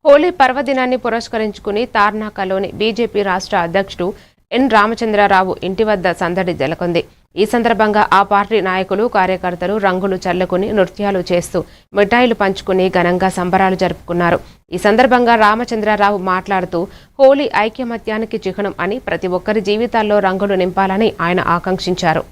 హోలీ పర్వదినాన్ని పురస్కరించుకుని తార్నాకలోని బీజేపీ రాష్ట్ర అధ్యక్షుడు ఎన్ రామచంద్రరావు ఇంటి వద్ద సందడి నెలకొంది. ఈ సందర్భంగా ఆ పార్టీ నాయకులు, కార్యకర్తలు రంగులు చల్లుకుని నృత్యాలు చేస్తూ మిఠాయిలు పంచుకుని ఘనంగా సంబరాలు జరుపుకున్నారు. ఈ సందర్భంగా రామచంద్రరావు మాట్లాడుతూ హోలీ ఐకమత్యానికి చిహ్నం అని, ప్రతి ఒక్కరి జీవితాల్లో రంగులు నింపాలని ఆయన ఆకాంక్షించారు.